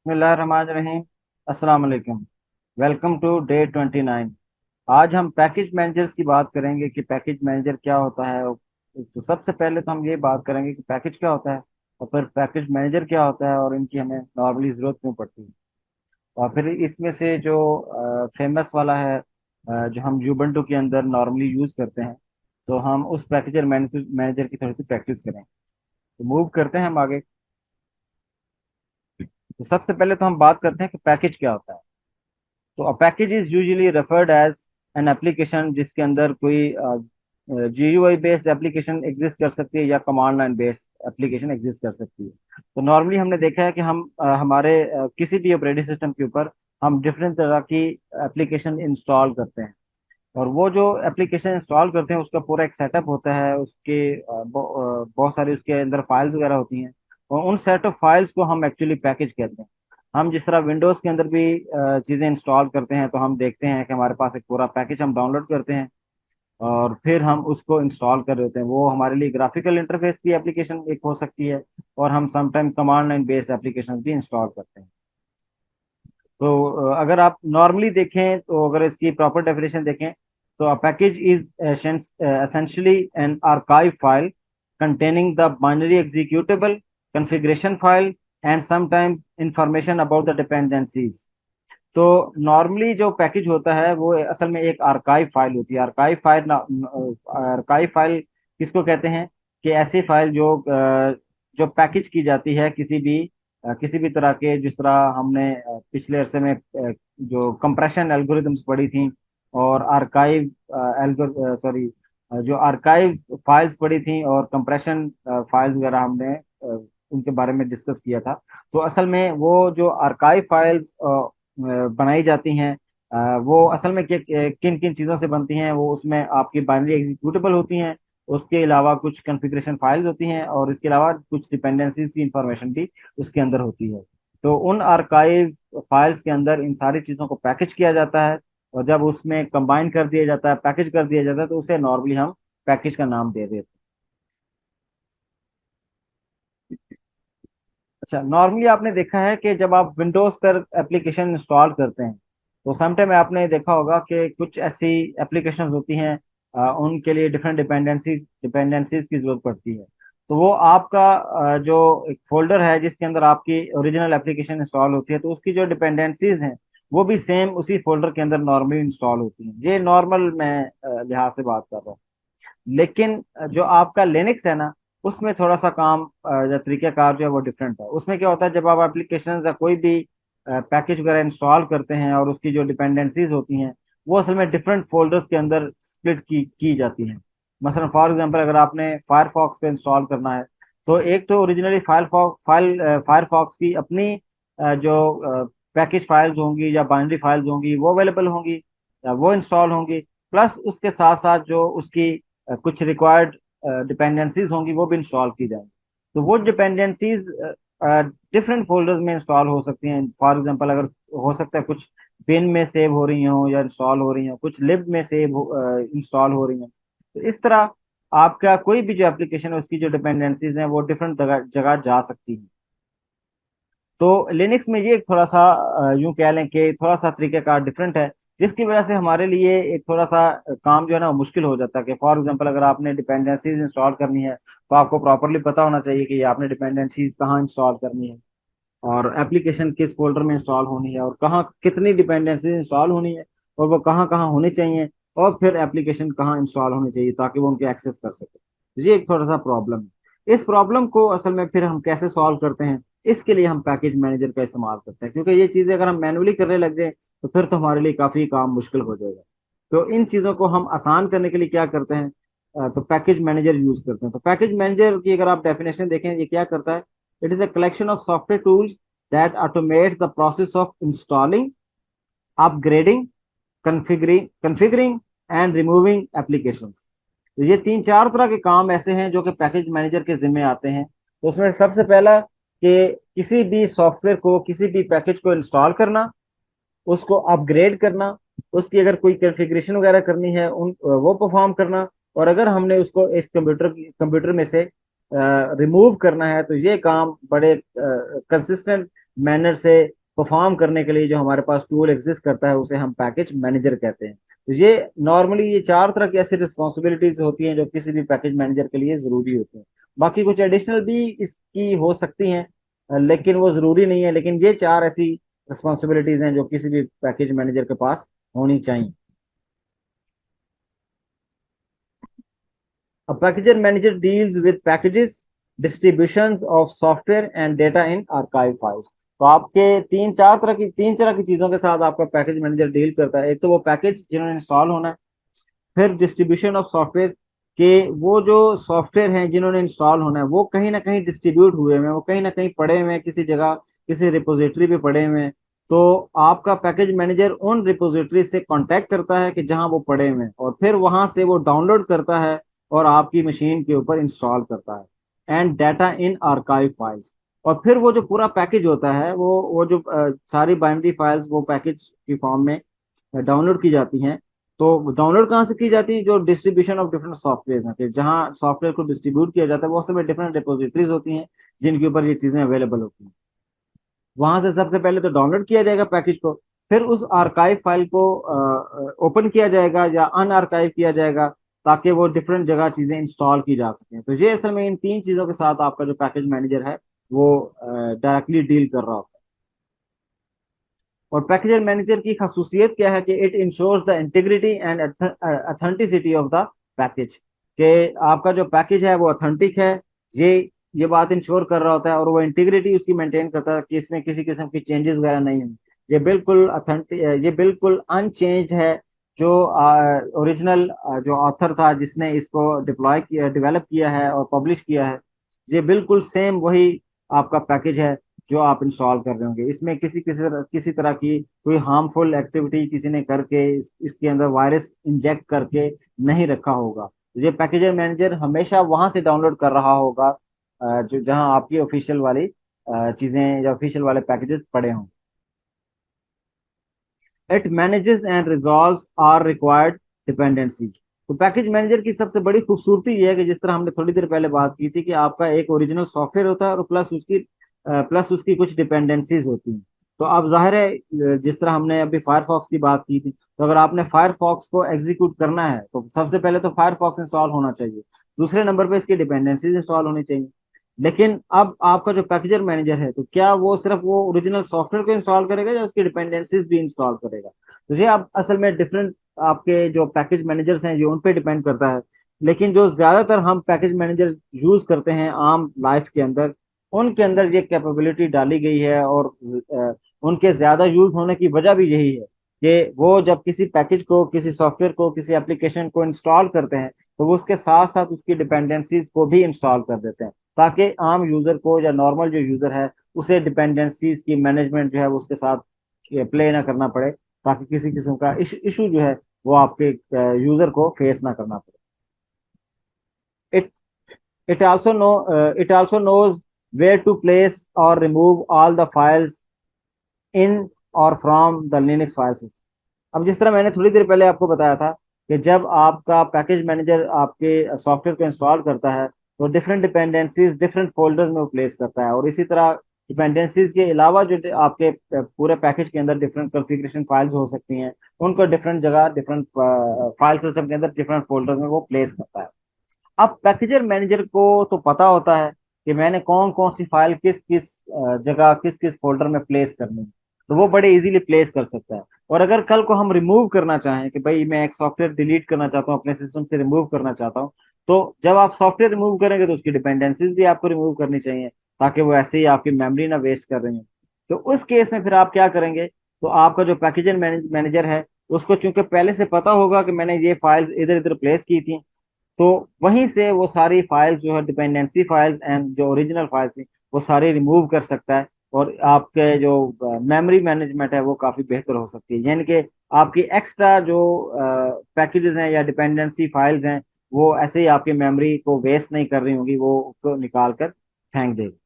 बिस्मिल्लाहिर्रहमानिर्रहीम। अस्सलाम वालेकुम। Welcome to day 29। आज हम पैकेज मैनेजर्स की बात करेंगे कि पैकेज मैनेजर क्या होता है। तो सबसे पहले तो हम ये बात करेंगे कि पैकेज क्या होता है, और फिर पैकेज मैनेजर क्या होता है और इनकी हमें नॉर्मली ज़रूरत क्यों पड़ती है। और फिर इसमें से जो फेमस वाला है, जो हम यूबंटू के अंदर नॉर्मली यूज़ करते हैं, तो हम उस पैकेजर मैनेजर की थोड़ी सी प्रैक्टिस करें। तो मूव करते हैं हम आगे। तो सबसे पहले तो हम बात करते हैं कि पैकेज क्या होता है। तो a package is usually referred as an application जिसके अंदर कोई GUI बेस्ड एप्लीकेशन एग्जिस्ट कर सकती है या command line based application exist कर सकती है। तो नॉर्मली हमने देखा है कि हम हमारे किसी भी ऑपरेटिंग सिस्टम के ऊपर हम डिफरेंट तरह की एप्लीकेशन इंस्टॉल करते हैं। और वो जो एप्लीकेशन इंस्टॉल करते हैं उसका पूरा एक सेटअप होता है, उसके बहुत सारी उसके अंदर फाइल्स वगैरह होती हैं। और उन सेट ऑफ फाइल्स को हम एक्चुअली पैकेज कहते हैं। हम जिस तरह विंडोज़ के अंदर भी चीज़ें इंस्टॉल करते हैं, तो हम देखते हैं कि हमारे पास एक पूरा पैकेज हम डाउनलोड करते हैं और फिर हम उसको इंस्टॉल कर देते हैं। वो हमारे लिए ग्राफिकल इंटरफेस की एप्लीकेशन एक हो सकती है, और हम sometime command line based application भी इंस्टॉल करते हैं। तो अगर आप नॉर्मली देखें, तो अगर इसकी प्रॉपर डेफिनेशन देखें, तो a package is essentially an archive file containing the binary executable configuration file and sometimes information about the dependencies। तो नॉर्मली जो पैकेज होता है वो असल में एक आर्काइव फाइल होती है। आर्काइव फाइल किसको कहते हैं? कि ऐसी फाइल जो पैकेज की जाती है किसी भी तरह के, जिस तरह हमने पिछले अरसे में जो कंप्रेशन एल्गोरिदम्स पढ़ी थी, और आर्काइव सॉरी जो आर्काइव फाइल्स पढ़ी थी, और कंप्रेशन फाइल्स वगैरह हमने उनके बारे में डिस्कस किया था। तो असल में वो जो आर्काइव फाइल्स बनाई जाती हैं, वो असल में किन किन चीज़ों से बनती हैं, वो उसमें आपकी बाइनरी एग्जीक्यूटेबल होती हैं। उसके अलावा कुछ कॉन्फ़िगरेशन फाइल्स होती हैं, और इसके अलावा कुछ डिपेंडेंसीज की इंफॉर्मेशन भी उसके अंदर होती है। तो उन आर्काइव फाइल्स के अंदर इन सारी चीज़ों को पैकेज किया जाता है, और जब उसमें कंबाइन कर दिया जाता है, पैकेज कर दिया जाता है, तो उसे नॉर्मली हम पैकेज का नाम दे देते हैं। अच्छा, नॉर्मली आपने देखा है कि जब आप विंडोज पर एप्लीकेशन इंस्टॉल करते हैं, तो समटाइम आपने देखा होगा कि कुछ ऐसी एप्लीकेशन होती हैं, उनके लिए डिफरेंट डिपेंडेंसीज की जरूरत पड़ती है। तो वो आपका जो एक फोल्डर है जिसके अंदर आपकी ओरिजिनल एप्लीकेशन इंस्टॉल होती है, तो उसकी जो डिपेंडेंसीज हैं वो भी सेम उसी फोल्डर के अंदर नॉर्मली इंस्टॉल होती हैं। ये नॉर्मल मैं लिहाज से बात कर रहा हूँ। लेकिन जो आपका लिनक्स है ना, उसमें थोड़ा सा काम या तरीकाकार जो है वो डिफरेंट है। उसमें क्या होता है, जब आप एप्लीकेशन या कोई भी पैकेज वगैरह इंस्टॉल करते हैं, और उसकी जो डिपेंडेंसीज होती हैं वो असल में डिफरेंट फोल्डर्स के अंदर स्प्लिट की जाती हैं। मसलन फॉर एग्जांपल, अगर आपने फायरफॉक्स पे इंस्टॉल करना है, तो एक तो ओरिजिनली फायरफॉक्स की अपनी जो पैकेज फाइल्स होंगी या बाइनरी फाइल्स होंगी वो अवेलेबल होंगी, या वो इंस्टॉल होंगी। प्लस उसके साथ साथ जो उसकी कुछ रिक्वायर्ड डिपेंडेंसीज होंगी वो भी इंस्टॉल की जाएंगी। तो वो डिपेंडेंसीज डिफरेंट फोल्डर्स में इंस्टॉल हो सकती हैं। फॉर एग्जांपल, अगर हो सकता है कुछ बिन में सेव हो रही हो या इंस्टॉल हो रही हो, कुछ लिब में सेव इंस्टॉल हो रही हैं। तो इस तरह आपका कोई भी जो एप्लीकेशन है उसकी जो डिपेंडेंसीज हैं वो डिफरेंट जगह जगह जा सकती हैं। तो लिनक्स में ये एक थोड़ा सा यूं कह लें कि थोड़ा सा तरीक़ेकार डिफरेंट है, जिसकी वजह से हमारे लिए एक थोड़ा सा काम जो है ना वो मुश्किल हो जाता है। कि फॉर एग्जांपल, अगर आपने डिपेंडेंसीज इंस्टॉल करनी है, तो आपको प्रॉपरली पता होना चाहिए कि आपने डिपेंडेंसीज कहाँ इंस्टॉल करनी है, और एप्लीकेशन किस फोल्डर में इंस्टॉल होनी है, और कहाँ कितनी डिपेंडेंसीज इंस्टॉल होनी है, और वो कहाँ कहाँ होनी चाहिए, और फिर एप्लीकेशन कहाँ इंस्टॉल होनी चाहिए ताकि वो उनके एक्सेस कर सके। ये एक थोड़ा सा प्रॉब्लम है। इस प्रॉब्लम को असल में फिर हम कैसे सॉल्व करते हैं, इसके लिए हम पैकेज मैनेजर का इस्तेमाल करते हैं। क्योंकि ये चीज़ें अगर हम मैनुअली करने लग जाए, तो फिर तो हमारे लिए काफ़ी काम मुश्किल हो जाएगा। तो इन चीज़ों को हम आसान करने के लिए क्या करते हैं, तो पैकेज मैनेजर यूज करते हैं। तो पैकेज मैनेजर की अगर आप डेफिनेशन देखें, ये क्या करता है? It is a collection of software tools that automates the process of installing, upgrading, configuring and removing applications। तो ये तीन चार तरह के काम ऐसे हैं जो कि पैकेज मैनेजर के जिम्मे आते हैं। तो उसमें सबसे पहला कि किसी भी सॉफ्टवेयर को, किसी भी पैकेज को इंस्टॉल करना, उसको अपग्रेड करना, उसकी अगर कोई कॉन्फ़िगरेशन वगैरह करनी है वो परफॉर्म करना, और अगर हमने उसको इस कंप्यूटर में से रिमूव करना है, तो ये काम बड़े कंसिस्टेंट मैनर से परफॉर्म करने के लिए जो हमारे पास टूल एग्जिस्ट करता है उसे हम पैकेज मैनेजर कहते हैं। तो ये नॉर्मली ये चार तरह की ऐसी रिस्पॉन्सिबिलिटीज होती हैं जो किसी भी पैकेज मैनेजर के लिए जरूरी होती हैं। बाकी कुछ एडिशनल भी इसकी हो सकती हैं, लेकिन वो जरूरी नहीं है। लेकिन ये चार ऐसी रिस्पॉन्सिबिलिटीज हैं जो किसी भी पैकेज मैनेजर के पास होनी चाहिए। A packager manager deals with packages, distributions of software and data in archive files। तो आपके तीन तरह की चीजों के साथ आपका पैकेज मैनेजर डील करता है। एक तो वो पैकेज जिन्होंने इंस्टॉल होना है, फिर डिस्ट्रीब्यूशन ऑफ सॉफ्टवेयर के वो जो सॉफ्टवेयर हैं जिन्होंने इंस्टॉल होना है वो कहीं ना कहीं डिस्ट्रीब्यूट हुए हैं, वो कहीं ना कहीं पड़े हुए हैं किसी जगह, किसी रिपोजिटरी पे पड़े हुए हैं। तो आपका पैकेज मैनेजर उन रिपोजिटरी से कांटेक्ट करता है कि जहां वो पड़े हुए हैं, और फिर वहां से वो डाउनलोड करता है और आपकी मशीन के ऊपर इंस्टॉल करता है। And data in archive files. और फिर वो जो पूरा पैकेज होता है वो जो सारी बाइनरी फाइल्स वो पैकेज की फॉर्म में डाउनलोड की जाती हैं। तो डाउनलोड कहाँ से की जाती है? जो डिस्ट्रीब्यूशन ऑफ डिफरेंट सॉफ्टवेयर हैं, कि जहाँ सॉफ्टवेयर को डिस्ट्रीब्यूट किया जाता है वो सब डिफरेंट रिपोजिटरीज होती हैं जिनके ऊपर ये चीजें अवेलेबल होती हैं। वहां से सबसे पहले तो डाउनलोड किया जाएगा पैकेज को, फिर उस आर्काइव फाइल को ओपन किया जाएगा या अनआर्काइव किया जाएगा, ताकि वो डिफरेंट जगह चीजें इंस्टॉल की जा सकें। तो ये असल में इन तीन चीजों के साथ आपका जो पैकेज मैनेजर है वो डायरेक्टली डील कर रहा होता है। और पैकेजर मैनेजर की खासूसियत क्या है कि it ensures the integrity and authenticity of the package, कि आपका जो पैकेज है वो अथेंटिक है। ये ये बात इंश्योर कर रहा होता है, और वो इंटीग्रिटी उसकी मेंटेन करता है कि इसमें किसी किस्म की चेंजेस वगैरह नहीं हुई। ये बिल्कुल अनचेंज्ड है। जो ओरिजिनल जो ऑथर था जिसने इसको डिप्लॉय किया, डेवलप किया है और पब्लिश किया है, ये बिल्कुल सेम वही आपका पैकेज है जो आप इंस्टॉल कर रहे होंगे। इसमें किसी तरह की कोई हार्मफुल एक्टिविटी किसी ने करके इसके अंदर वायरस इंजेक्ट करके नहीं रखा होगा। ये पैकेजर मैनेजर हमेशा वहां से डाउनलोड कर रहा होगा जो जहां आपकी ऑफिशियल वाली चीजें या ऑफिशियल वाले पैकेजेस पड़े हों। It manages and resolves are required dependency. तो पैकेज मैनेजर की सबसे बड़ी खूबसूरती यह है कि जिस तरह हमने थोड़ी देर पहले बात की थी कि आपका एक ओरिजिनल सॉफ्टवेयर होता है और प्लस उसकी कुछ डिपेंडेंसीज होती हैं। तो अब जाहिर है जिस तरह हमने अभी फायरफॉक्स की बात की थी, तो अगर आपने फायरफॉक्स को एग्जीक्यूट करना है तो सबसे पहले तो फायरफॉक्स इंस्टॉल होना चाहिए, दूसरे नंबर पे इसकी डिपेंडेंसीज इंस्टॉल होनी चाहिए। लेकिन अब आपका जो पैकेजर मैनेजर है तो क्या वो सिर्फ वो ओरिजिनल सॉफ्टवेयर को इंस्टॉल करेगा या उसकी डिपेंडेंसीज भी इंस्टॉल करेगा? तो ये अब असल में डिफरेंट आपके जो पैकेज मैनेजर्स हैं ये उन पे डिपेंड करता है। लेकिन जो ज्यादातर हम पैकेज मैनेजर यूज करते हैं आम लाइफ के अंदर, उनके अंदर ये कैपेबिलिटी डाली गई है। और उनके ज्यादा यूज होने की वजह भी यही है कि वो जब किसी पैकेज को, किसी सॉफ्टवेयर को, किसी एप्लीकेशन को इंस्टॉल करते हैं तो वो उसके साथ साथ उसकी डिपेंडेंसीज को भी इंस्टॉल कर देते हैं, ताकि आम यूजर को या नॉर्मल जो यूजर है उसे डिपेंडेंसीज की मैनेजमेंट जो है वो उसके साथ प्ले ना करना पड़े, ताकि किसी किस्म का इशू जो है वो आपके यूजर को फेस ना करना पड़े। It it also know it also knows where to place और remove all the files in और from the Linux file system. अब जिस तरह मैंने थोड़ी देर पहले आपको बताया था कि जब आपका पैकेज मैनेजर आपके सॉफ्टवेयर को इंस्टॉल करता है तो डिफरेंट डिपेंडेंसीज डिफरेंट फोल्डर्स में वो प्लेस करता है, और इसी तरह डिपेंडेंसीज के अलावा जो आपके पूरे पैकेज के अंदर डिफरेंट कॉन्फ़िगरेशन फाइल्स हो सकती हैं, उनको डिफरेंट जगह डिफरेंट फाइल सिस्टम के अंदर डिफरेंट फोल्डर्स में वो प्लेस करता है। अब पैकेजर मैनेजर को तो पता होता है कि मैंने कौन कौन सी फाइल किस किस जगह किस किस फोल्डर में प्लेस करनी है, तो वो बड़े इजीली प्लेस कर सकता है। और अगर कल को हम रिमूव करना चाहें कि भाई मैं एक सॉफ्टवेयर डिलीट करना चाहता हूँ, अपने सिस्टम से रिमूव करना चाहता हूँ, तो जब आप सॉफ्टवेयर रिमूव करेंगे तो उसकी डिपेंडेंसीज भी आपको रिमूव करनी चाहिए, ताकि वो ऐसे ही आपकी मेमोरी ना वेस्ट कर रही है। तो उस केस में फिर आप क्या करेंगे? तो आपका जो पैकेजर मैनेजर है उसको चूंकि पहले से पता होगा कि मैंने ये फाइल्स इधर इधर प्लेस की थी, तो वहीं से वो सारी फाइल्स जो है डिपेंडेंसी फाइल्स एंड जो ओरिजिनल फाइल्स थी वो सारी रिमूव कर सकता है, और आपके जो मेमोरी मैनेजमेंट है वो काफ़ी बेहतर हो सकती है। यानी कि आपकी एक्स्ट्रा जो पैकेजेस हैं या डिपेंडेंसी फाइल्स हैं वो ऐसे ही आपकी मेमोरी को वेस्ट नहीं कर रही होंगी, वो उसको निकाल कर फेंक देगी।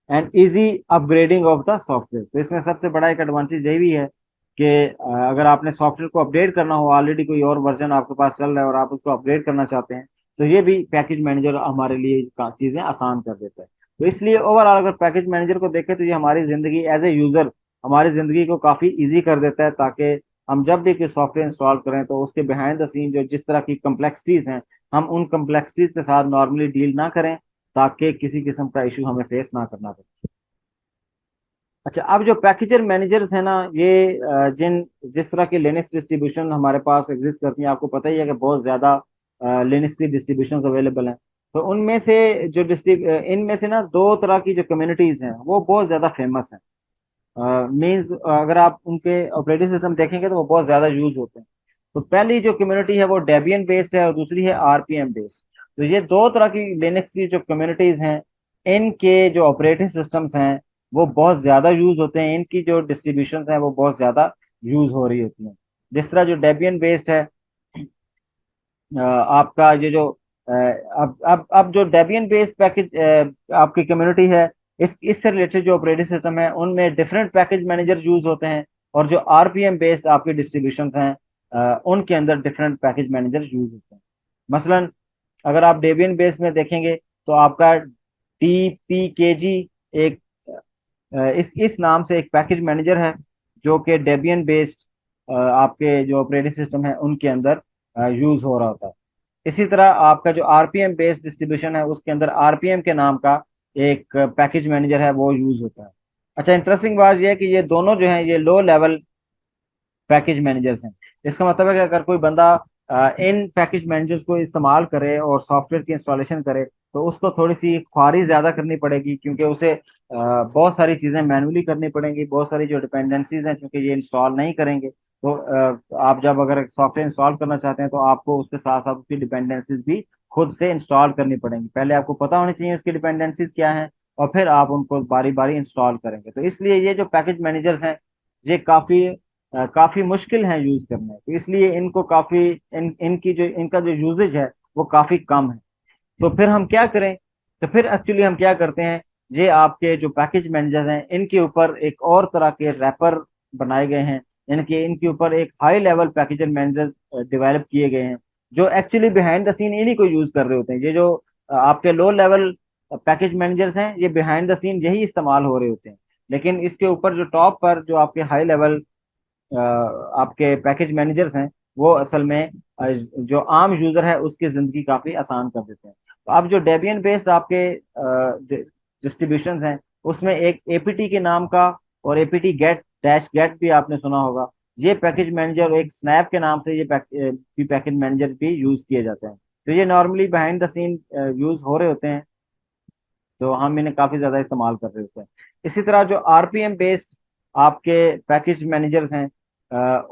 And easy upgrading of the software. तो इसमें सबसे बड़ा एक एडवांटेज ये भी है कि अगर आपने सॉफ्टवेयर को अपडेट करना हो, ऑलरेडी कोई और वर्जन आपके पास चल रहा है और आप उसको अपग्रेड करना चाहते हैं, तो ये भी पैकेज मैनेजर हमारे लिए चीज़ें आसान कर देता है। तो इसलिए ओवरऑल अगर पैकेज मैनेजर को देखें तो ये हमारी जिंदगी एज ए यूजर, हमारी जिंदगी को काफी इजी कर देता है, ताकि हम जब भी कोई सॉफ्टवेयर इंस्टॉल करें तो उसके बिहाइंड द सीन जो जिस तरह की कम्प्लेक्सिटीज हैं, हम उन कम्प्लेक्सिटीज के साथ नॉर्मली डील ना करें, ताकि किसी किस्म का इशू हमें फेस ना करना पड़े। अच्छा, अब जो पैकेजर मैनेजर्स हैं ना, ये जिस तरह की लिनक्स डिस्ट्रीब्यूशन हमारे पास एग्जिस्ट करती हैं, आपको पता ही है कि बहुत ज्यादा लिनक्स की डिस्ट्रीब्यूशन अवेलेबल हैं। तो उनमें से इनमें से ना दो तरह की जो कम्युनिटीज हैं वो बहुत ज्यादा फेमस हैं। मीन्स अगर आप उनके ऑपरेटिंग सिस्टम देखेंगे तो वो बहुत ज्यादा यूज होते हैं। तो पहली जो कम्युनिटी है वो डेबियन बेस्ड है और दूसरी है आरपीएम बेस्ड। तो ये दो तरह की लिनक्स की जो कम्युनिटीज हैं, इनके जो ऑपरेटिंग सिस्टम्स हैं वो बहुत ज्यादा यूज होते हैं, इनकी जो डिस्ट्रीब्यूशन हैं वो बहुत ज्यादा यूज हो रही होती हैं। जिस तरह जो डेबियन बेस्ड है, आपका ये जो अब जो डेबियन बेस्ड पैकेज आपकी कम्युनिटी है, इस इससे रिलेटेड जो ऑपरेटिंग सिस्टम है उनमें डिफरेंट पैकेज मैनेजर यूज होते हैं। और जो आरपीएम बेस्ड आपके डिस्ट्रीब्यूशन हैं, उनके अंदर डिफरेंट पैकेज मैनेजर यूज होते हैं। मसलन अगर आप डेबियन बेस में देखेंगे तो आपका टीपीकेजी एक इस नाम से एक पैकेज मैनेजर है, जो कि डेबियन बेस्ड आपके जो ऑपरेटिंग सिस्टम है उनके अंदर यूज हो रहा होता है। इसी तरह आपका जो आरपीएम बेस्ड डिस्ट्रीब्यूशन है उसके अंदर आरपीएम के नाम का एक पैकेज मैनेजर है वो यूज होता है। अच्छा, इंटरेस्टिंग बात यह है कि ये दोनों जो हैं ये लो लेवल पैकेज मैनेजर्स हैं। इसका मतलब है कि अगर कोई बंदा इन पैकेज मैनेजर्स को इस्तेमाल करे और सॉफ्टवेयर की इंस्टॉलेशन करे, तो उसको थोड़ी सी ख्वारी ज्यादा करनी पड़ेगी, क्योंकि उसे बहुत सारी चीजें मैनुअली करनी पड़ेंगी, बहुत सारी जो डिपेंडेंसीज हैं क्योंकि ये इंस्टॉल नहीं करेंगे। तो आप जब अगर सॉफ्टवेयर इंस्टॉल करना चाहते हैं तो आपको उसके साथ साथ उसकी डिपेंडेंसीज भी खुद से इंस्टॉल करनी पड़ेंगी। पहले आपको पता होनी चाहिए उसकी डिपेंडेंसीज क्या हैं, और फिर आप उनको बारी बारी इंस्टॉल करेंगे। तो इसलिए ये जो पैकेज मैनेजर्स हैं ये काफी मुश्किल है यूज करने, तो इसलिए इनको काफी इनका जो यूजेज है वो काफी कम है। तो फिर हम क्या करें? तो फिर एक्चुअली हम क्या करते हैं, ये आपके जो पैकेज मैनेजर हैं इनके ऊपर एक और तरह के रैपर बनाए गए हैं। इनके ऊपर एक हाई लेवल पैकेजर मैनेजर डेवलप किए गए हैं, जो एक्चुअली बिहाइंड द सीन इन्हीं को यूज कर रहे होते हैं। ये जो आपके लो लेवल पैकेज मैनेजर्स हैं ये बिहाइंड द सीन यही इस्तेमाल हो रहे होते हैं। लेकिन इसके ऊपर जो टॉप पर जो आपके हाई लेवल आपके पैकेज मैनेजर्स हैं, वो असल में जो आम यूजर है उसकी जिंदगी काफी आसान कर देते हैं। तो अब जो डेबियन बेस्ड आपके डिस्ट्रीब्यूशन हैं उसमें एक एपीटी के नाम का और एपीटी गेट डैश गेट भी आपने सुना होगा। ये पैकेज मैनेजर, एक स्नैप के नाम से ये पैकेज मैनेजर भी यूज किए जाते हैं। तो ये normally behind the scene use हो रहे होते हैं, तो हम इन्हें काफी ज्यादा इस्तेमाल कर रहे होते हैं। इसी तरह जो आरपीएम बेस्ड आपके पैकेज मैनेजर्स हैं,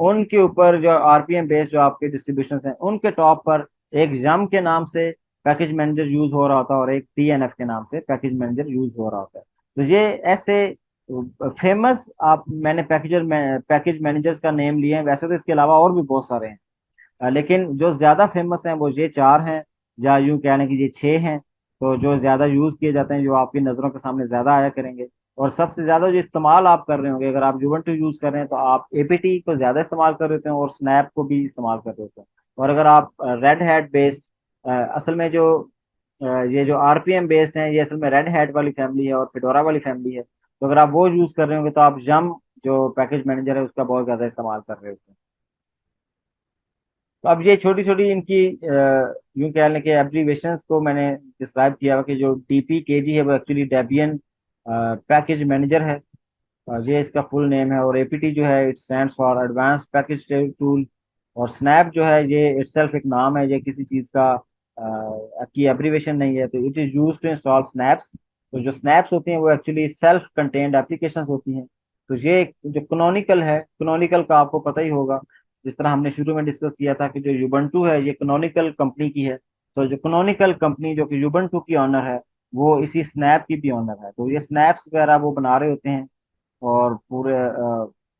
उनके ऊपर जो आरपीएम बेस्ड जो आपके डिस्ट्रीब्यूशन हैं उनके टॉप पर एक जम के नाम से पैकेज मैनेजर यूज हो रहा होता है, और एक टीएनएफ के नाम से पैकेज मैनेजर यूज हो रहा होता है। तो ये ऐसे फेमस आप मैंने पैकेज मैनेजर्स का नेम लिए हैं। वैसे तो इसके अलावा और भी बहुत सारे हैं, लेकिन जो ज्यादा फेमस हैं वो ये चार हैं, या यूं कह लें कि ये छह हैं। तो जो ज्यादा यूज किए जाते हैं, जो आपकी नजरों के सामने ज्यादा आया करेंगे, और सबसे ज्यादा जो इस्तेमाल आप कर रहे होंगे, अगर आप जुबंटू यूज कर रहे हैं तो आप एपीटी को ज्यादा इस्तेमाल कर रहे होते हैं और स्नैप को भी इस्तेमाल कर रहे होते हैं। और अगर आप रेड हैट बेस्ड, असल में जो ये जो आरपीएम बेस्ड हैं ये असल में रेड हैट वाली फैमिली है और फिडोरा वाली फैमिली है। तो अगर आप वो यूज कर रहे होंगे तो आप जम जो पैकेज मैनेजर है उसका बहुत ज्यादा इस्तेमाल कर रहे होते हैं। तो अब ये छोटी छोटी इनकी यूं कह लें कि एब्रीवेशंस को मैंने डिस्क्राइब किया हुआ कि जो डीपीकेजी है वो एक्चुअली डेबियन पैकेज मैनेजर है। ये इसका फुल नेम है। और एपीटी जो है it stands for advance package tool. और स्नैप जो है ये इटसेल्फ एक नाम है, ये किसी चीज़ का की एब्रीवेशन नहीं है। तो it is use to install snaps. तो जो स्नैप्स होती हैं वो एक्चुअली सेल्फ कंटेन्ड एप्लीकेशंस होती हैं। तो ये जो कनोनिकल है, कनोनिकल का आपको पता ही होगा, जिस तरह हमने शुरू में डिस्कस किया था कि जो यूबंटू है ये कनोनिकल कंपनी की है। तो जो कनोनिकल कंपनी जो कि यूबंटू की ऑनर है, वो इसी स्नैप की भी ऑनर है। तो ये स्नैप्स वगैरह वो बना रहे होते हैं, और पूरे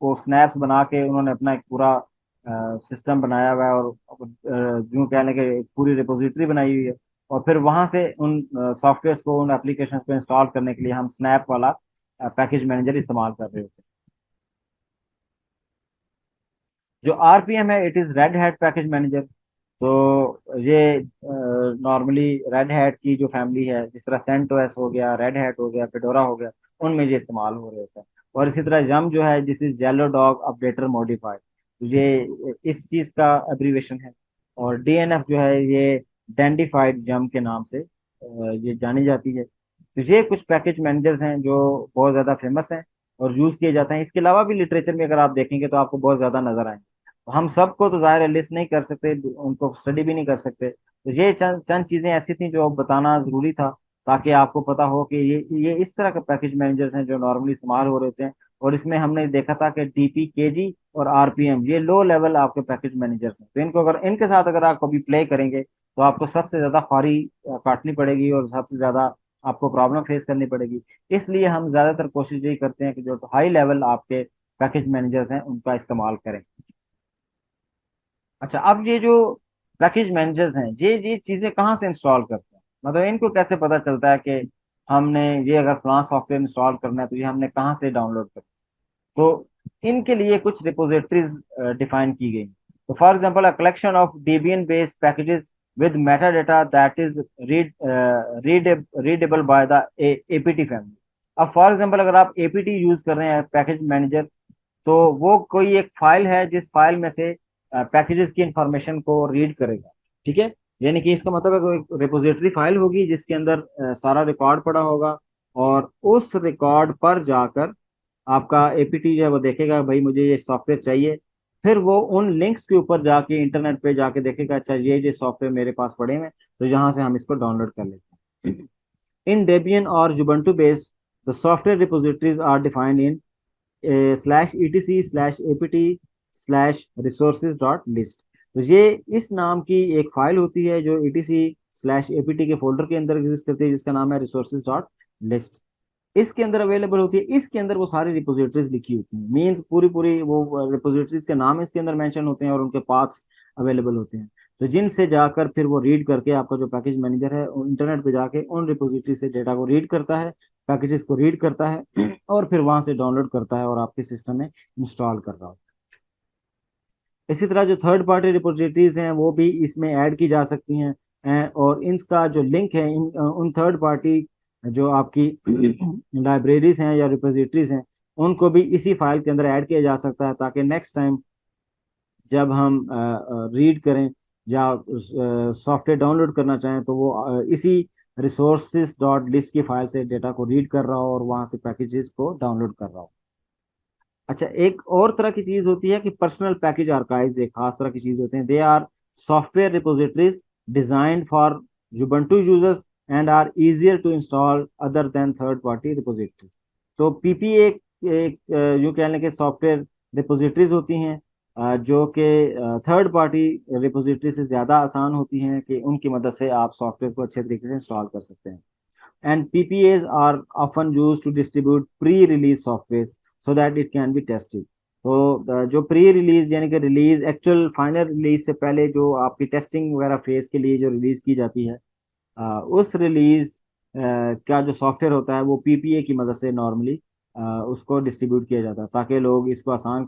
वो स्नैप्स बना के उन्होंने अपना एक पूरा सिस्टम बनाया हुआ है, और यूं कहने के पूरी रिपोजिटरी बनाई हुई है। और फिर वहां से उन सॉफ्टवेयर को, उन एप्लीकेशन को इंस्टॉल करने के लिए हम स्नैप वाला पैकेज मैनेजर इस्तेमाल कर रहे होते हैं। जो आरपीएम है it is red hat package manager. तो ये नॉर्मली रेड हैट की जो फैमिली है, जिस तरह सेंटोस हो गया, रेड हैट हो गया, फेडोरा हो गया, उनमें ये इस्तेमाल हो रहे होता है। और इसी तरह जम जो है, this is yellow dog updater modified, तो ये इस चीज का एब्रीवेशन है। और डीएनएफ जो है ये डेंडिफाइड जम के नाम से ये जानी जाती है। तो ये कुछ पैकेज मैनेजर्स हैं जो बहुत ज़्यादा फेमस हैं और यूज़ किए जाते हैं। इसके अलावा भी लिटरेचर में अगर आप देखेंगे तो आपको बहुत ज़्यादा नजर आएंगे। तो हम सबको तो ज़ाहिर है लिस्ट नहीं कर सकते, उनको स्टडी भी नहीं कर सकते। तो ये चंद चंद चीज़ें ऐसी थी जो बताना ज़रूरी था, ताकि आपको पता हो कि ये इस तरह के पैकेज मैनेजर्स हैं जो नॉर्मली इस्तेमाल हो रहे थे। और इसमें हमने देखा था कि डीपी, केजी और आरपीएम, ये लो लेवल आपके पैकेज मैनेजर्स हैं। तो इनको अगर इनके साथ अगर आप कभी प्ले करेंगे तो आपको सबसे ज़्यादा खारी काटनी पड़ेगी और सबसे ज़्यादा आपको प्रॉब्लम फेस करनी पड़ेगी। इसलिए हम ज्यादातर कोशिश यही करते हैं कि जो हाई लेवल आपके पैकेज मैनेजर्स हैं उनका इस्तेमाल करें। अच्छा, अब ये जो पैकेज मैनेजर्स हैं, ये चीजें कहाँ से इंस्टॉल करते हैं, मतलब इनको कैसे पता चलता है कि हमने ये अगर फलां सॉफ्टवेयर इंस्टॉल करना है तो ये हमने कहाँ से डाउनलोड करना है? तो इनके लिए कुछ रिपोजिटरीज डिफाइन की गई। तो for example, a collection of Debian based packages with metadata that is readable by the APT family। अब फॉर एग्जांपल अगर आप एपीटी यूज कर रहे हैं पैकेज मैनेजर, तो वो कोई एक फाइल है जिस फाइल में से पैकेजेस की इंफॉर्मेशन को रीड करेगा। ठीक है, यानी कि इसका मतलब है कोई रिपोजिटरी फाइल होगी जिसके अंदर सारा रिकॉर्ड पड़ा होगा, और उस रिकॉर्ड पर जाकर आपका एपीटी जो है वो देखेगा भाई मुझे ये सॉफ्टवेयर चाहिए। फिर वो उन लिंक्स के ऊपर जाके इंटरनेट पे जाके देखेगा, अच्छा ये सॉफ्टवेयर मेरे पास पड़े हैं, तो यहाँ से हम इसको डाउनलोड कर लेते हैं। इन डेबियन और Ubuntu based the software repositories are defined in /etc/apt/resources.list। तो ये इस नाम की एक फाइल होती है जो etc/apt के फोल्डर के अंदर एग्जिस्ट करती है, जिसका नाम है resources.list। इसके अंदर अवेलेबल होती है, इसके अंदर वो सारी रिपोजिटरीज लिखी होती हैं, मीन्स पूरी पूरी वो रिपोजिटरीज के नाम इसके अंदर मेंशन होते हैं और उनके पाथ्स अवेलेबल होते हैं। तो जिनसे जाकर फिर वो रीड करके आपका जो पैकेज मैनेजर है इंटरनेट पे जाके उन रिपोजिटरी से डेटा को रीड करता है, पैकेजेस को रीड करता है और फिर वहां से डाउनलोड करता है और आपके सिस्टम में इंस्टॉल कर रहा होता है। इसी तरह जो थर्ड पार्टी रिपोजिटरीज हैं वो भी इसमें ऐड की जा सकती हैं। और इनका जो लिंक है उन थर्ड पार्टी जो आपकी लाइब्रेरीज हैं या रिपोजिटरीज हैं, उनको भी इसी फाइल के अंदर ऐड किया जा सकता है, ताकि नेक्स्ट टाइम जब हम रीड करें या सॉफ्टवेयर डाउनलोड करना चाहें तो वो इसी resources.list की फाइल से डेटा को रीड कर रहा हो और वहां से पैकेजेस को डाउनलोड कर रहा हो। अच्छा, एक और तरह की चीज होती है कि पर्सनल पैकेज आर्काइव्स, एक खास तरह की चीज होते हैं। They are software repositories designed for Ubuntu users and are easier to install other than third party repositories. तो पीपीए एक यूं कह लें कि सॉफ्टवेयर रिपोजिटरीज होती हैं जो कि थर्ड पार्टी रिपोजिटरी से ज्यादा आसान होती हैं, कि उनकी मदद से आप सॉफ्टवेयर को अच्छे तरीके से इंस्टॉल कर सकते हैं। And PPAs are often used to distribute pre-release software so that it can be tested। तो जो प्री रिलीज यानी कि रिलीज एक्चुअल फाइनल रिलीज से पहले जो आपकी टेस्टिंग वगैरह फेज के लिए जो रिलीज की जाती है, उस रिलीज का जो सॉफ्टवेयर होता है वो पीपीए की मदद से नॉर्मली उसको डिस्ट्रीब्यूट किया जाता है, ताकि लोग इसको आसान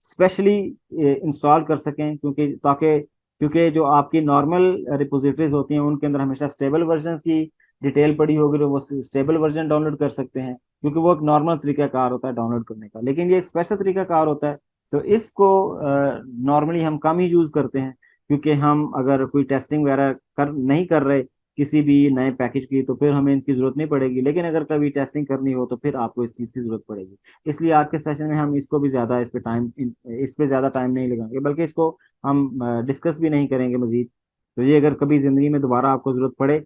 स्पेशली इंस्टॉल कर सकें। क्योंकि जो आपकी नॉर्मल रिपोजिटरीज होती हैं उनके अंदर हमेशा स्टेबल वर्जन की डिटेल पड़ी होगी, तो वो स्टेबल वर्जन डाउनलोड कर सकते हैं, क्योंकि वो एक नॉर्मल तरीकाकार होता है डाउनलोड करने का। लेकिन ये एक स्पेशल तरीकाकार होता है, तो इसको नॉर्मली हम कम ही यूज करते हैं, क्योंकि हम अगर कोई टेस्टिंग वगैरह नहीं कर रहे किसी भी नए पैकेज की, तो फिर हमें इनकी जरूरत नहीं पड़ेगी। लेकिन अगर कभी टेस्टिंग करनी हो तो फिर आपको इस चीज़ की जरूरत पड़ेगी। इसलिए आज के सेशन में हम इसको भी ज़्यादा इस पे ज़्यादा टाइम नहीं लगाएंगे, बल्कि इसको हम डिस्कस भी नहीं करेंगे मजीद। तो ये अगर कभी ज़िंदगी में दोबारा आपको ज़रूरत पड़े,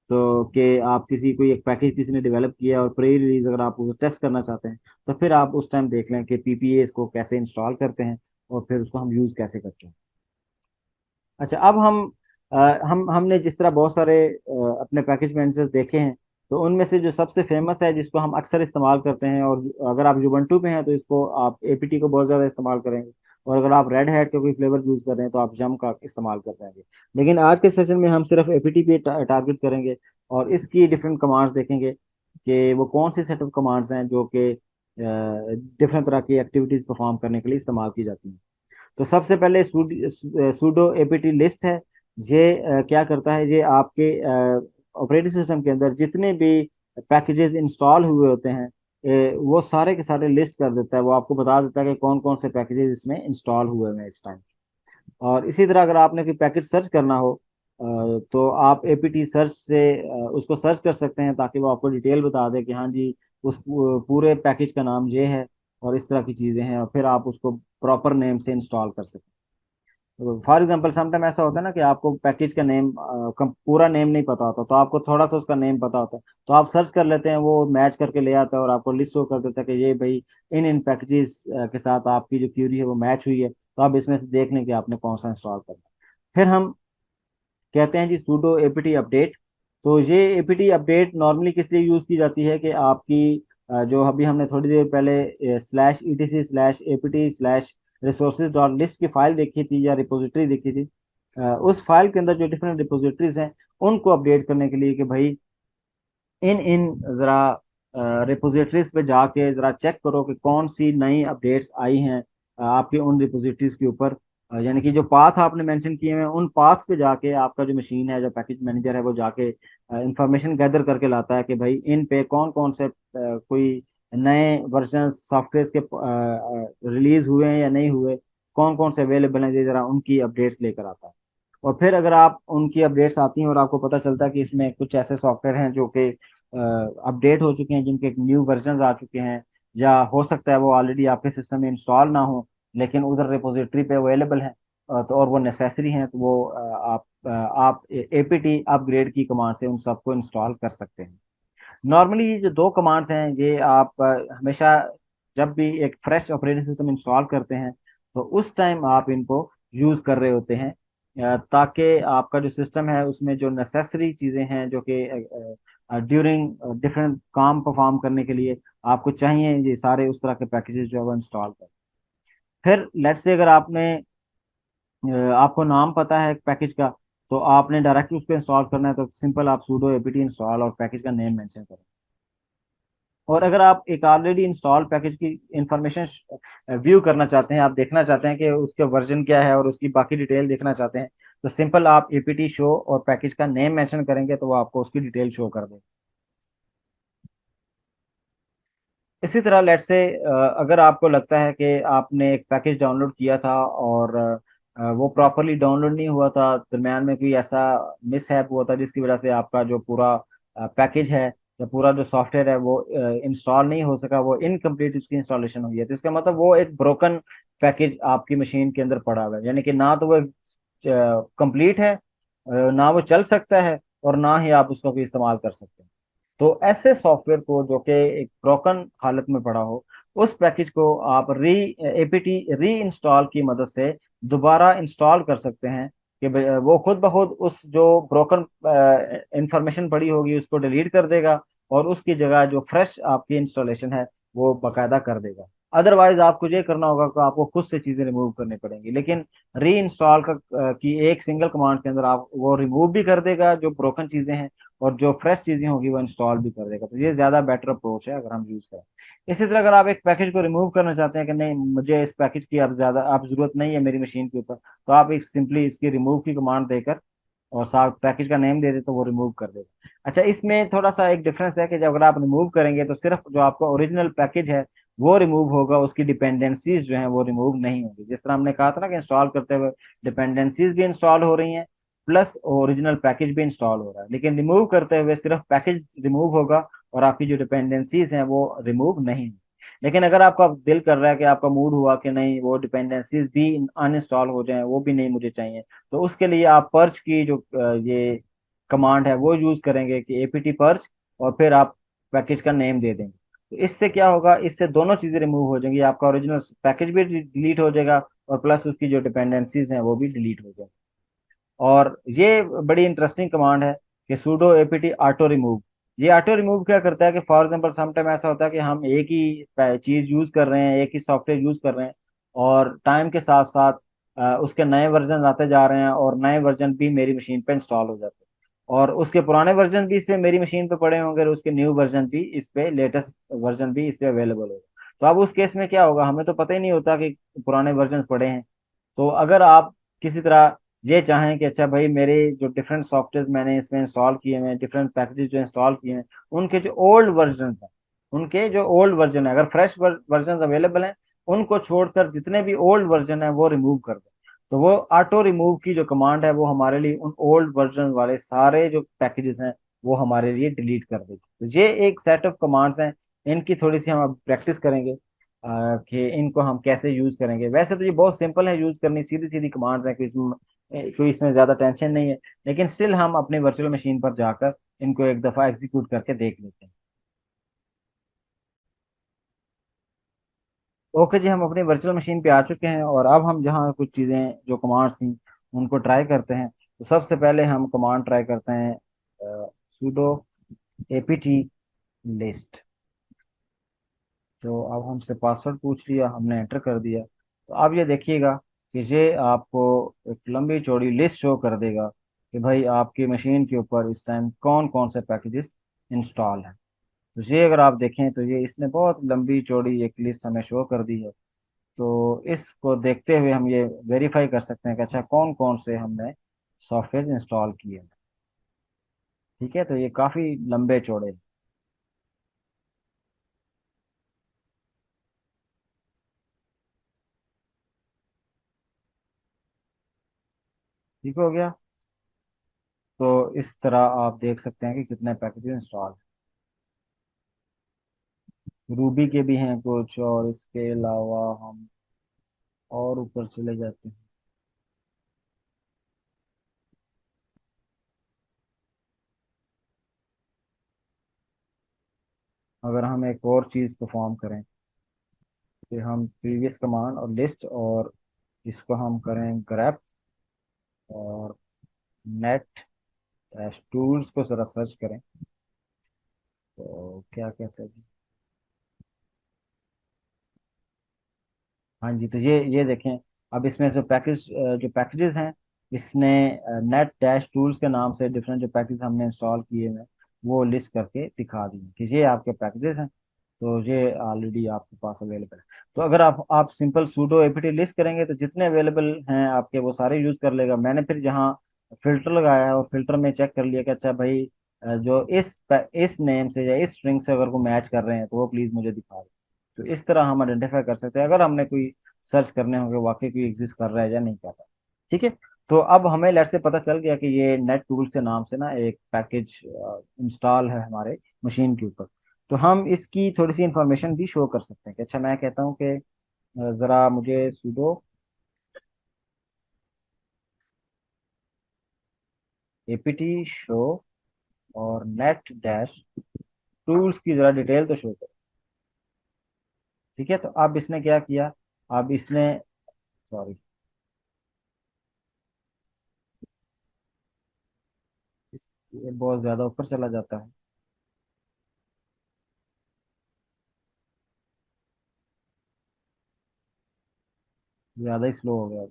तो कि आप कोई एक पैकेज किसी ने डेवलप किया और प्री रिलीज अगर आप उसको टेस्ट करना चाहते हैं, तो फिर आप उस टाइम देख लें कि पीपीए इसको कैसे इंस्टॉल करते हैं और फिर उसको हम यूज़ कैसे करते हैं। अच्छा, अब हमने जिस तरह बहुत सारे अपने पैकेज मैनेजर देखे हैं, तो उनमें से जो सबसे फेमस है जिसको हम अक्सर इस्तेमाल करते हैं, और अगर आप जुबंटू पे हैं तो इसको आप एपीटी को बहुत ज़्यादा इस्तेमाल करेंगे, और अगर आप रेड हैट का कोई फ्लेवर यूज़ कर रहे हैं तो आप जम का इस्तेमाल कर पाएंगे। लेकिन आज के सेशन में हम सिर्फ एपीटी पे टारगेट करेंगे और इसकी डिफरेंट कमांड्स देखेंगे कि वो कौन सी सेट ऑफ कमांड्स हैं जो कि डिफरेंट तरह की एक्टिविटीज़ परफॉर्म करने के लिए इस्तेमाल की जाती हैं। तो सबसे पहले सूडो एपीटी लिस्ट है। ये क्या करता है, ये आपके ऑपरेटिंग सिस्टम के अंदर जितने भी पैकेजेस इंस्टॉल हुए होते हैं, वो सारे के सारे लिस्ट कर देता है। वो आपको बता देता है कि कौन कौन से पैकेजेस इसमें इंस्टॉल हुए हैं इस टाइम। और इसी तरह अगर आपने कोई पैकेज सर्च करना हो, तो आप एपीटी सर्च से उसको सर्च कर सकते हैं, ताकि वो आपको डिटेल बता दे कि हाँ जी, उस पूरे पैकेज का नाम ये है और इस तरह की चीज़ें हैं, और फिर आप उसको प्रॉपर नेम से इंस्टॉल कर सकते हैं। फॉर एग्जाम्पल समटाइम ऐसा होता है ना कि आपको पैकेज का नेम पूरा नेम नहीं पता होता, तो आपको थोड़ा सा उसका नेम पता होता है, तो आप सर्च कर लेते हैं, वो मैच करके ले आता है और आपको लिस्ट शो कर देता है कि ये भाई इन इन पैकेजेस के साथ आपकी जो क्यूरी है वो मैच हुई है, तो आप इसमें से देख लें कि आपने कौन सा इंस्टॉल करना है। फिर हम कहते हैं जी सूडो एपीटी अपडेट। तो ये एपीटी अपडेट नॉर्मली किस लिए यूज की जाती है कि आपकी जो अभी हमने थोड़ी देर पहले slash etc slash APT slash resources dot list की फाइल देखी थी या रिपोजिटरी देखी थी, उस फाइल के अंदर जो डिफरेंट रिपोजिटरीज हैं उनको अपडेट करने के लिए कि भाई इन इन जरा रिपोजिटरीज पे जाके जरा चेक करो कि कौन सी नई अपडेट्स आई हैं आपके उन रिपोजिटरीज के ऊपर। यानी कि जो पाथ आपने मेंशन किए हैं उन पाथ पे जाके आपका जो मशीन है, जो पैकेज मैनेजर है, वो जाके इंफॉर्मेशन गैदर करके लाता है कि भाई इन पे कौन कौन से कोई नए वर्जन सॉफ्टवेयर के रिलीज हुए हैं या नहीं हुए, कौन कौन से अवेलेबल हैं, ये जरा उनकी अपडेट्स लेकर आता है। और फिर अगर आप उनकी अपडेट्स आती हैं और आपको पता चलता है कि इसमें कुछ ऐसे सॉफ्टवेयर हैं जो कि अपडेट हो चुके हैं, जिनके न्यू वर्जन आ चुके हैं, या हो सकता है वो ऑलरेडी आपके सिस्टम में इंस्टॉल ना हो लेकिन उधर रिपोजिटरी पे अवेलेबल है, तो और वो नेसेसरी हैं, तो वो आप एपीटी अपग्रेड की कमांड से उन सबको इंस्टॉल कर सकते हैं। नॉर्मली ये जो दो कमांड्स हैं, ये आप हमेशा जब भी एक फ्रेश ऑपरेटिंग सिस्टम इंस्टॉल करते हैं तो उस टाइम आप इनको यूज कर रहे होते हैं, ताकि आपका जो सिस्टम है उसमें जो नेसेसरी चीज़ें हैं जो कि ड्यूरिंग डिफरेंट काम परफॉर्म करने के लिए आपको चाहिए, ये सारे उस तरह के पैकेजेस जो है वो इंस्टॉल करें। फिर लेट्स से अगर आपको नाम पता है पैकेज का, तो आपने डायरेक्ट उसको इंस्टॉल करना है, तो सिंपल आप सूडो एपीटी इंस्टॉल और पैकेज का नेम मेंशन करें। और अगर आप एक ऑलरेडी इंस्टॉल पैकेज की इंफॉर्मेशन व्यू करना चाहते हैं, आप देखना चाहते हैं कि उसके वर्जन क्या है और उसकी बाकी डिटेल देखना चाहते हैं, तो सिंपल आप एपीटी शो और पैकेज का नेम मेंशन करेंगे तो वो आपको उसकी डिटेल शो कर देगा। इसी तरह लेट से अगर आपको लगता है कि आपने एक पैकेज डाउनलोड किया था और वो प्रॉपरली डाउनलोड नहीं हुआ था, दरम्यान में कोई ऐसा मिसहैप हुआ था जिसकी वजह से आपका जो पूरा पैकेज है या पूरा जो सॉफ्टवेयर है वो इंस्टॉल नहीं हो सका, वो इनकम्प्लीट उसकी इंस्टॉलेशन हुई है, तो इसका मतलब वो एक ब्रोकन पैकेज आपकी मशीन के अंदर पड़ा हुआ है, यानी कि ना तो वो कंप्लीट है, ना वो चल सकता है, और ना ही आप उसका कोई इस्तेमाल कर सकते हैं। तो ऐसे सॉफ्टवेयर को जो कि एक ब्रोकन हालत में पड़ा हो, उस पैकेज को आप एपीटी री इंस्टॉल की मदद से दोबारा इंस्टॉल कर सकते हैं, कि वो खुद ब खुद उस जो ब्रोकन इंफॉर्मेशन पड़ी होगी उसको डिलीट कर देगा, और उसकी जगह जो फ्रेश आपकी इंस्टॉलेशन है वो बाकायदा कर देगा। अदरवाइज आपको ये करना होगा कि आपको खुद से चीजें रिमूव करनी पड़ेंगी, लेकिन री इंस्टॉल की एक सिंगल कमांड के अंदर आप वो रिमूव भी कर देगा जो ब्रोकन चीजें हैं, और जो फ्रेश चीजें होगी वो इंस्टॉल भी कर देगा। तो ये ज्यादा बेटर अप्रोच है अगर हम यूज करें। इसी तरह अगर आप एक पैकेज को रिमूव करना चाहते हैं कि नहीं, मुझे इस पैकेज की अब ज्यादा अब जरूरत नहीं है मेरी मशीन के ऊपर, तो आप एक सिंपली इसकी रिमूव की कमांड देकर और साथ पैकेज का नेम दे दे तो वो रिमूव कर देगा। अच्छा, इसमें थोड़ा सा एक डिफरेंस है कि जब अगर आप रिमूव करेंगे तो सिर्फ जो आपका ओरिजिनल पैकेज है वो रिमूव होगा, उसकी डिपेंडेंसीज जो हैं वो रिमूव नहीं होगी। जिस तरह हमने कहा था ना कि इंस्टॉल करते हुए डिपेंडेंसीज भी इंस्टॉल हो रही हैं, प्लस ओरिजिनल पैकेज भी इंस्टॉल हो रहा है, लेकिन रिमूव करते हुए सिर्फ पैकेज रिमूव होगा और आपकी जो डिपेंडेंसीज हैं वो रिमूव नहीं। लेकिन अगर आपका दिल कर रहा है कि आपका मूड हुआ कि नहीं वो डिपेंडेंसीज भी अनइंस्टॉल हो जाएं, वो भी नहीं मुझे चाहिए, तो उसके लिए आप पर्च की जो ये कमांड है वो यूज करेंगे कि एपीटी पर्च, और फिर आप पैकेज का नेम दे देंगे। तो इससे क्या होगा, इससे दोनों चीजें रिमूव हो जाएंगी, आपका ओरिजिनल पैकेज भी डिलीट हो जाएगा और प्लस उसकी जो डिपेंडेंसीज हैं वो भी डिलीट हो जाएंगी। और ये बड़ी इंटरेस्टिंग कमांड है कि सूडो एपीटी ऑटो रिमूव। ये ऑटो रिमूव क्या करता है कि फॉर एग्जांपल सम टाइम ऐसा होता है कि हम एक ही चीज यूज कर रहे हैं, एक ही सॉफ्टवेयर यूज कर रहे हैं, और टाइम के साथ साथ उसके नए वर्जन आते जा रहे हैं और नए वर्जन भी मेरी मशीन पे इंस्टॉल हो जाते हैं, और उसके पुराने वर्जन भी इस पे मेरी मशीन पे पड़े होंगे और उसके न्यू वर्जन भी इस पे लेटेस्ट वर्जन भी इस पे अवेलेबल होगा। तो अब उस केस में क्या होगा, हमें तो पता ही नहीं होता कि पुराने वर्जन पड़े हैं। तो अगर आप किसी तरह ये चाहें कि अच्छा भाई मेरे जो डिफरेंट सॉफ्टवेयर मैंने इसमें इंस्टॉल किए हैं, डिफरेंट पैकेजेस जो इंस्टॉल किए हैं, उनके जो ओल्ड वर्जन हैं, उनके जो ओल्ड वर्जन है, अगर फ्रेश वर्जन अवेलेबल हैं, उनको छोड़कर जितने भी ओल्ड वर्जन है वो रिमूव कर दें। तो वो ऑटो रिमूव की जो कमांड है वो हमारे लिए उन ओल्ड वर्जन वाले सारे जो पैकेजेस हैं वो हमारे लिए डिलीट कर देगी। तो ये एक सेट ऑफ कमांड्स हैं, इनकी थोड़ी सी हम अब प्रैक्टिस करेंगे कि इनको हम कैसे यूज करेंगे। वैसे तो ये बहुत सिंपल है यूज करनी, सीधी सीधी कमांड्स हैं, कोई इसमें ज्यादा टेंशन नहीं है। लेकिन स्टिल हम अपनी वर्चुअल मशीन पर जाकर इनको एक दफा एग्जीक्यूट करके देख लेते हैं। ओके जी, हम अपनी वर्चुअल मशीन पे आ चुके हैं और अब हम जहाँ कुछ चीज़ें जो कमांड्स थी उनको ट्राई करते हैं। तो सबसे पहले हम कमांड ट्राई करते हैं sudo apt लिस्ट। तो अब हमसे पासवर्ड पूछ लिया, हमने एंटर कर दिया। तो अब ये देखिएगा कि ये आपको एक लंबी चौड़ी लिस्ट शो कर देगा कि भाई आपकी मशीन के ऊपर इस टाइम कौन कौन से पैकेजेस इंस्टॉल हैं। तो ये अगर आप देखें तो ये इसने बहुत लंबी चौड़ी एक लिस्ट हमें शो कर दी है। तो इसको देखते हुए हम ये वेरीफाई कर सकते हैं कि अच्छा कौन कौन से हमने सॉफ्टवेयर इंस्टॉल किए हैं। ठीक है, तो ये काफ़ी लंबे चौड़े हैं। ठीक हो गया। तो इस तरह आप देख सकते हैं कि कितने पैकेजेस इंस्टॉल। रूबी के भी हैं कुछ, और इसके अलावा हम और ऊपर चले जाते हैं। अगर हम एक और चीज़ परफॉर्म करें कि हम प्रीवियस कमांड और लिस्ट, और इसको हम करें ग्रेप और नेट टूल्स को जरा सर्च करें, तो क्या कहते हैं जी। हाँ जी, तो ये देखें। अब इसमें जो पैकेजेस हैं, इसने नेट डैश टूल्स के नाम से डिफरेंट जो पैकेज हमने इंस्टॉल किए हैं वो लिस्ट करके दिखा दिए कि ये आपके पैकेजेस हैं। तो ये ऑलरेडी आपके पास अवेलेबल है। तो अगर आप सिंपल सूडो एपीटी लिस्ट करेंगे तो जितने अवेलेबल हैं आपके वो सारे यूज कर लेगा। मैंने फिर जहाँ फिल्टर लगाया है और फिल्टर में चेक कर लिया कि अच्छा भाई जो इस नेम से या इस स्ट्रिंग से अगर वो मैच कर रहे हैं तो वो प्लीज मुझे दिखा दो। तो इस तरह हम आइडेंटिफाई कर सकते हैं अगर हमने कोई सर्च करने होंगे वाकई कोई एग्जिस्ट कर रहा है या नहीं कर रहा है। ठीक है। तो अब हमें लेट से पता चल गया कि ये नेट टूल्स के नाम से ना एक पैकेज इंस्टॉल है हमारे मशीन के ऊपर। तो हम इसकी थोड़ी सी इंफॉर्मेशन भी शो कर सकते हैं कि अच्छा मैं कहता हूँ कि ज़रा मुझे सुडो एपीटी शो और नेट डैश टूल्स की ज़रा डिटेल तो शो करो। ठीक है, तो अब इसने क्या किया। अब इसने, सॉरी, ये बहुत ज़्यादा ऊपर चला जाता है, ज़्यादा ही स्लो हो गया।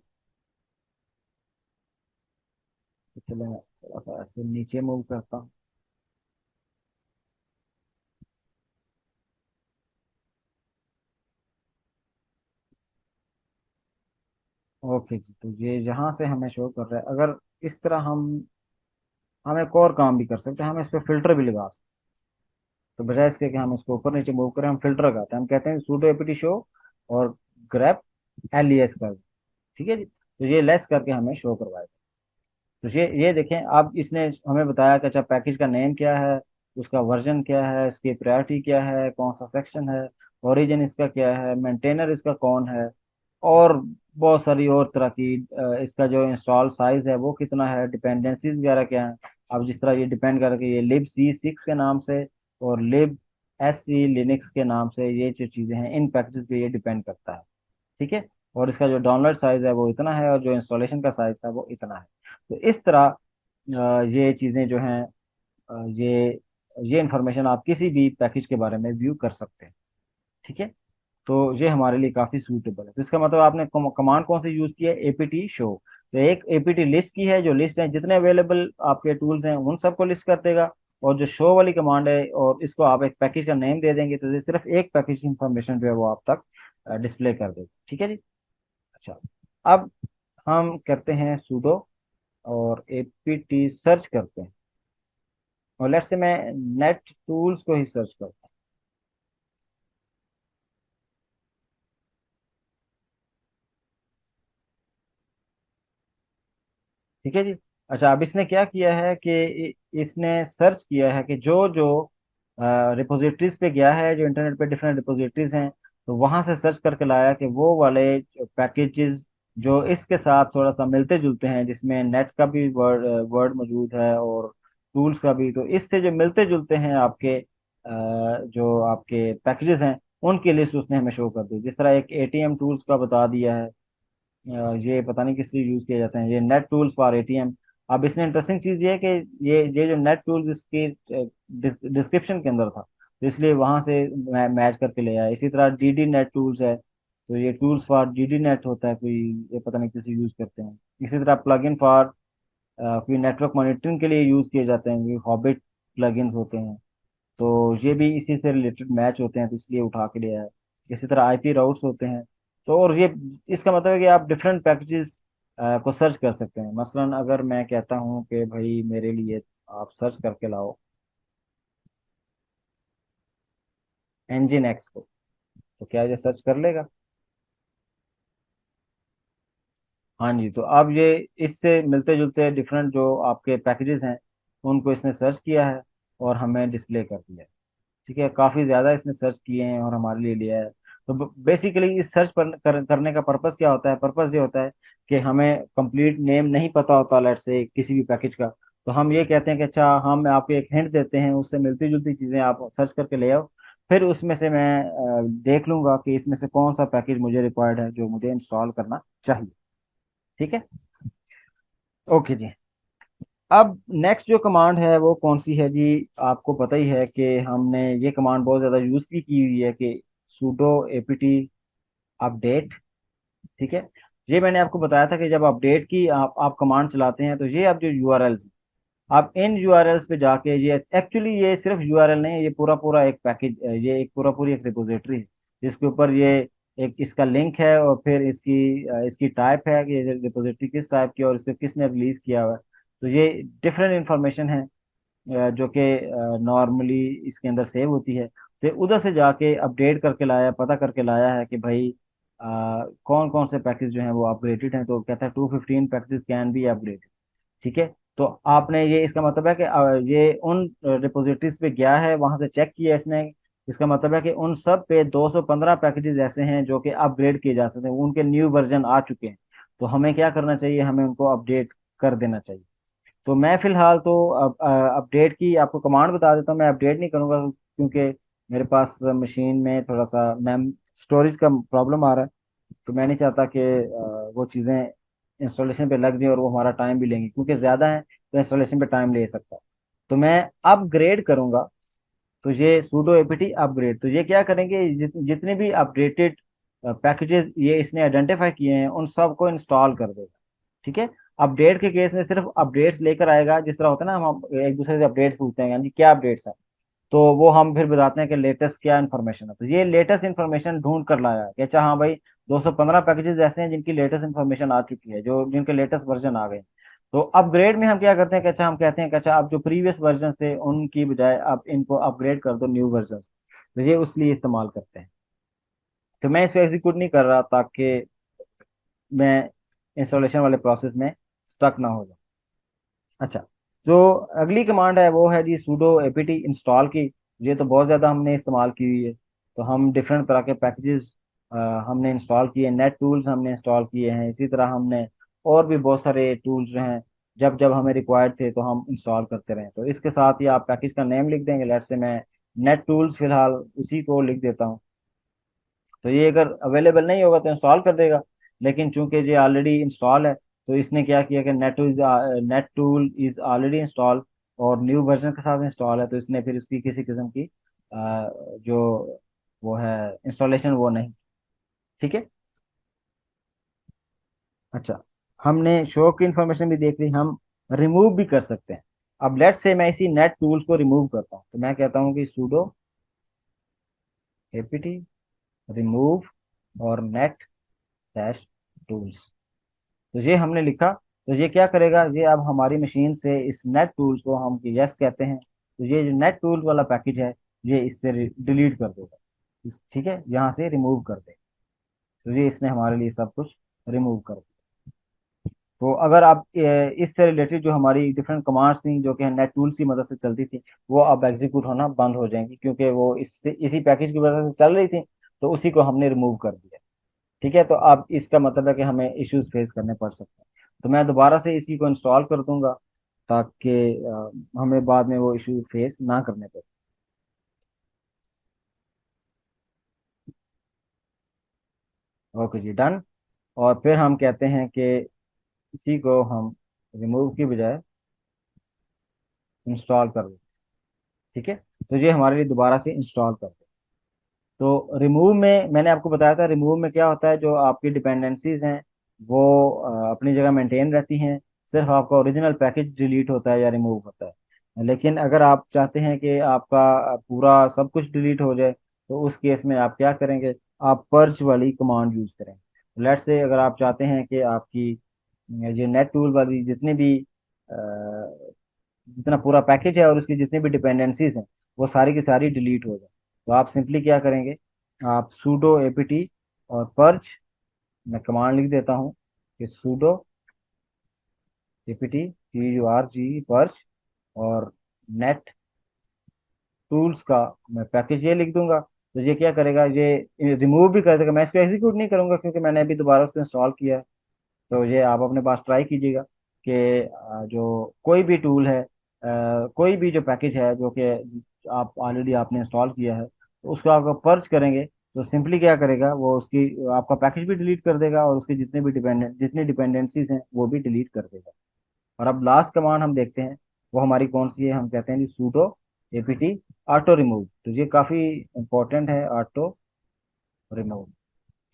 तो चलो मैं थोड़ा सा ऐसे नीचे मूव करता हूँ। ओके जी, तो ये यहाँ से हमें शो कर रहा है। अगर इस तरह हम एक और काम भी कर सकते हैं, हम इस पर फिल्टर भी लगा सकते हैं। तो बजाय इसके कि हम इसको ऊपर नीचे मूव करें, हम फिल्टर लगाते हैं। हम कहते हैं सूडो एपीटी शो और ग्रेप एलईएस कर। ठीक है जी, तो ये लेस करके हमें शो करवाएगा। तो ये देखें, अब इसने हमें बताया कि अच्छा पैकेज का नेम क्या है, उसका वर्जन क्या है, इसकी प्रायोरिटी क्या है, कौन सा सेक्शन है, ओरिजिन इसका क्या है, मेंटेनर इसका कौन है, और बहुत सारी और तरह की इसका जो इंस्टॉल साइज है वो कितना है, डिपेंडेंसीज वगैरह क्या है। अब जिस तरह ये डिपेंड कर रही है, ये लिब C6 के नाम से और लिब SC लिनक्स के नाम से, ये जो चीज़ें हैं इन पैकेजेस पे ये डिपेंड करता है। ठीक है। और इसका जो डाउनलोड साइज है वो इतना है और जो इंस्टॉलेशन का साइज था वो इतना है। तो इस तरह ये चीज़ें जो हैं, ये इंफॉर्मेशन आप किसी भी पैकेज के बारे में व्यू कर सकते हैं। ठीक है। तो ये हमारे लिए काफ़ी सूटेबल है। तो इसका मतलब आपने कमांड कौन सी यूज़ की है, एपीटी शो। तो एक एपीटी लिस्ट की है, जो लिस्ट है जितने अवेलेबल आपके टूल्स हैं उन सबको लिस्ट कर देगा। और जो शो वाली कमांड है, और इसको आप एक पैकेज का नेम दे देंगे तो ये सिर्फ एक पैकेज की इंफॉर्मेशन जो है वो आप तक डिस्प्ले कर देगा। ठीक है जी। अच्छा, अब हम करते हैं sudo और एपीटी सर्च करते हैं, और लेट्स से मैं नेट टूल्स को ही सर्च करता हूँ। ठीक है जी। अच्छा, अब इसने क्या किया है कि इसने सर्च किया है कि जो जो रिपोजिटरीज पे गया है, जो इंटरनेट पे डिफरेंट रिपोजिटरीज हैं, तो वहां से सर्च करके लाया कि वो वाले पैकेजेस जो इसके साथ थोड़ा सा मिलते जुलते हैं, जिसमें नेट का भी वर्ड वर्ड मौजूद है और टूल्स का भी, तो इससे जो मिलते जुलते हैं आपके जो आपके पैकेजेस हैं, उनकी लिस्ट उसने हमें शो कर दी। जिस तरह एक एटीएम टूल्स का बता दिया है, ये पता नहीं किस लिए यूज किए जाते हैं, ये नेट टूल्स फॉर एटीएम। अब इसमें इंटरेस्टिंग चीज ये है कि ये जो नेट टूल्स इसकी डिस्क्रिप्शन के अंदर था, तो इसलिए वहां से मैच करके ले आया। इसी तरह डीडी नेट टूल्स है, तो ये टूल्स फॉर डीडी नेट होता है कोई, ये पता नहीं किसी यूज करते हैं। इसी तरह प्लगइन फॉर कोई नेटवर्क मॉनिटरिंग के लिए यूज किए जाते हैं, ये हॉबिट प्लगइन्स होते हैं, तो ये भी इसी से रिलेटेड मैच होते हैं, तो इसलिए उठा के लिया है। इसी तरह आईपी राउट्स होते हैं। तो और ये, इसका मतलब है कि आप डिफरेंट पैकेजेस को सर्च कर सकते हैं। मसलन अगर मैं कहता हूँ कि भाई मेरे लिए आप सर्च करके लाओ एंजिन एक्स को, तो क्या ये सर्च कर लेगा? हाँ जी। तो अब ये इससे मिलते जुलते डिफरेंट जो आपके पैकेजेस हैं, उनको इसने सर्च किया है और हमें डिस्प्ले कर दिया है। ठीक है, काफी ज्यादा इसने सर्च किए हैं और हमारे लिए लिया है। तो बेसिकली इस सर्च करने का पर्पस क्या होता है? पर्पस ये होता है कि हमें कंप्लीट नेम नहीं पता होता लेट से किसी भी पैकेज का, तो हम ये कहते हैं कि अच्छा, हम आपको एक हिंट देते हैं, उससे मिलती जुलती चीजें आप सर्च करके ले आओ, फिर उसमें से मैं देख लूंगा कि इसमें से कौन सा पैकेज मुझे रिक्वायर्ड है, जो मुझे इंस्टॉल करना चाहिए। ठीक है। ओके जी। अब नेक्स्ट जो कमांड है वो कौन सी है जी? आपको पता ही है कि हमने ये कमांड बहुत ज़्यादा यूज़ भी की हुई है कि sudo apt अपडेट। ठीक है। ये मैंने आपको बताया था कि जब अपडेट की आप कमांड चलाते हैं, तो ये आप जो यूआरएल्स, आप इन यूआरएल्स पे जाके, ये एक्चुअली ये सिर्फ यूआरएल नहीं है, ये पूरा पूरा एक पैकेज, ये एक पूरा पूरी एक रिपोजिटरी है, जिसके ऊपर ये एक इसका लिंक है, और फिर इसकी टाइप है कि ये रिपोजिटरी किस टाइप की है और इसको किसने रिलीज किया हुआ है। तो ये डिफरेंट इंफॉर्मेशन है जो कि नॉर्मली इसके अंदर सेव होती है। तो उधर से जाके अपडेट करके लाया, पता करके लाया है कि भाई कौन कौन से पैकेज जो हैं वो अपग्रेडेड हैं, तो कहता है 215 पैकेजेस कैन बी अपग्रेडेड। ठीक है। तो आपने ये, इसका मतलब है कि ये उन रिपोजिटरीज पे गया है, वहां से चेक किया इसने। इसका मतलब है कि उन सब पे 215 पैकेजेस ऐसे हैं जो कि अपग्रेड किए जा सकते हैं, उनके न्यू वर्जन आ चुके हैं। तो हमें क्या करना चाहिए? हमें उनको अपडेट कर देना चाहिए। तो मैं फिलहाल तो अपडेट की आपको कमांड बता देता हूँ। मैं अपडेट नहीं करूँगा क्योंकि मेरे पास मशीन में थोड़ा सा मैम स्टोरेज का प्रॉब्लम आ रहा है, तो मैं नहीं चाहता कि वो चीज़ें इंस्टॉलेशन पे लग जाए और वो हमारा टाइम भी लेंगी, क्योंकि ज़्यादा है तो इंस्टॉलेशन पे टाइम ले सकता है। तो मैं अपग्रेड करूँगा, तो ये सूडो एपीटी अपग्रेड, तो ये क्या करेंगे, जितने भी अपडेटेड पैकेजेस ये इसने आइडेंटिफाई किए हैं, उन सबको इंस्टॉल कर देगा। ठीक है। अपडेट के केस में सिर्फ अपडेट्स लेकर आएगा, जिस तरह होता है ना, हम एक दूसरे से अपडेट्स पूछते हैं, यानी क्या अपडेट्स है, तो वो हम फिर बताते हैं कि लेटेस्ट क्या इन्फॉर्मेशन है। तो ये लेटेस्ट इन्फॉर्मेशन ढूंढ कर लाया कि अच्छा हाँ भाई, 215 पैकेजेस ऐसे हैं जिनकी लेटेस्ट इन्फॉर्मेशन आ चुकी है, जो जिनके लेटेस्ट वर्जन आ गए। तो अपग्रेड में हम क्या करते हैं कि अच्छा, हम कहते हैं कि अच्छा, अब जो प्रीवियस वर्जन थे उनकी बजाय आप इनको अपग्रेड कर दो न्यू वर्जन। तो ये उस लिए इस्तेमाल करते हैं। तो मैं इसको एग्जीक्यूट नहीं कर रहा ताकि मैं इंस्टॉलेशन वाले प्रोसेस में स्टक ना हो जाऊं। अच्छा, जो अगली कमांड है वो है जी sudo apt इंस्टॉल की। ये तो बहुत ज़्यादा हमने इस्तेमाल की हुई है। तो हम डिफरेंट तरह के पैकेजेस हमने इंस्टॉल किए, नेट टूल्स हमने इंस्टॉल किए हैं, इसी तरह हमने और भी बहुत सारे टूल्स जो हैं, जब जब हमें रिक्वायर्ड थे तो हम इंस्टॉल करते रहे। तो इसके साथ ही आप पैकेज का नेम लिख देंगे, लेट से मैं नेट टूल्स फिलहाल उसी को लिख देता हूँ। तो ये अगर अवेलेबल नहीं होगा तो इंस्टॉल कर देगा, लेकिन चूंकि ये ऑलरेडी इंस्टॉल है, तो इसने क्या किया कि net tool is already install और न्यू वर्जन के साथ इंस्टॉल है, तो इसने फिर उसकी किसी किस्म की जो वो है इंस्टॉलेशन वो नहीं। ठीक है। अच्छा, हमने शो की इंफॉर्मेशन भी देख ली, हम रिमूव भी कर सकते हैं। अब लेट से मैं इसी नेट टूल्स को रिमूव करता हूँ, तो मैं कहता हूँ कि sudo apt रिमूव और नेट डैश टूल्स। तो ये हमने लिखा, तो ये क्या करेगा, ये अब हमारी मशीन से इस नेट टूल को हम यस कहते हैं, तो ये जो नेट टूल वाला पैकेज है ये इससे डिलीट कर देगा। ठीक है, यहाँ से रिमूव कर देगा। तो ये इसने हमारे लिए सब कुछ रिमूव कर दिया। तो अगर आप इससे रिलेटेड जो हमारी डिफरेंट कमांड्स थी जो कि नेट टूल्स की मदद से चलती थी, वो अब एग्जीक्यूट होना बंद हो जाएंगी, क्योंकि वो इससे इसी पैकेज की वजह से चल रही थी, तो उसी को हमने रिमूव कर दिया। ठीक है, तो अब इसका मतलब है कि हमें इश्यूज फेस करने पड़ सकते हैं। तो मैं दोबारा से इसी को इंस्टॉल कर दूंगा, ताकि हमें बाद में वो इशू फेस ना करने पड़े। ओके जी, डन। और फिर हम कहते हैं कि इसी को हम रिमूव की बजाय इंस्टॉल कर दें। ठीक है, तो ये हमारे लिए दोबारा से इंस्टॉल कर दें। तो रिमूव में मैंने आपको बताया था, रिमूव में क्या होता है, जो आपकी डिपेंडेंसीज हैं वो अपनी जगह मेंटेन रहती हैं, सिर्फ आपका ओरिजिनल पैकेज डिलीट होता है या रिमूव होता है। लेकिन अगर आप चाहते हैं कि आपका पूरा सब कुछ डिलीट हो जाए, तो उस केस में आप क्या करेंगे, आप पर्च वाली कमांड यूज करें। लेट से अगर आप चाहते हैं कि आपकी ये नेट टूल वाली जितनी भी जितना पूरा पैकेज है और उसकी जितनी भी डिपेंडेंसीज हैं वो सारी की सारी डिलीट हो जाए, तो आप सिंपली क्या करेंगे, आप सूडो एपीटी और पर्च, मैं कमांड लिख देता हूँ कि सूडो एपीटी PURG पर्च और नेट टूल्स का मैं पैकेज ये लिख दूंगा। तो ये क्या करेगा, ये रिमूव भी कर देगा। मैं इसको एग्जीक्यूट नहीं करूंगा क्योंकि मैंने अभी दोबारा उसको इंस्टॉल किया है। तो ये आप अपने पास ट्राई कीजिएगा कि जो कोई भी टूल है, कोई भी जो पैकेज है जो कि आप ऑलरेडी आपने इंस्टॉल किया है, तो उसको आप पर्च करेंगे तो सिंपली क्या करेगा, वो उसकी आपका पैकेज भी डिलीट कर देगा और उसकी जितनी डिपेंडेंसीज हैं वो भी डिलीट कर देगा। और अब लास्ट कमांड हम देखते हैं, वो हमारी कौन सी है। हम कहते हैं जी सूडो एपीटी ऑटो रिमूव। तो ये काफ़ी इंपॉर्टेंट है, ऑटो रिमूव।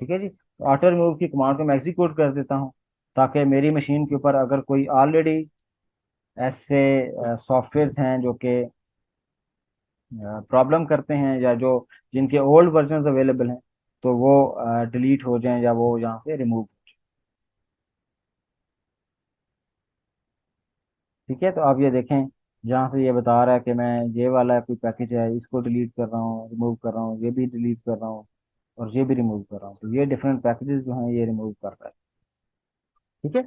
ठीक है जी, तो ऑटो रिमूव की कमांड को मैं एग्जीक्यूट कर देता हूँ, ताकि मेरी मशीन के ऊपर अगर कोई ऑलरेडी ऐसे सॉफ्टवेयर्स हैं जो कि प्रॉब्लम करते हैं या जो जिनके ओल्ड वर्जन अवेलेबल हैं, तो वो डिलीट हो जाएं या वो यहाँ से रिमूव हो जाएं। ठीक है, तो आप ये देखें, जहाँ से ये बता रहा है कि मैं ये वाला कोई पैकेज है इसको डिलीट कर रहा हूँ, रिमूव कर रहा हूँ, ये भी डिलीट कर रहा हूँ और ये भी रिमूव कर रहा हूँ, तो ये डिफरेंट पैकेजेस जो हैं ये रिमूव कर रहा है। ठीक है,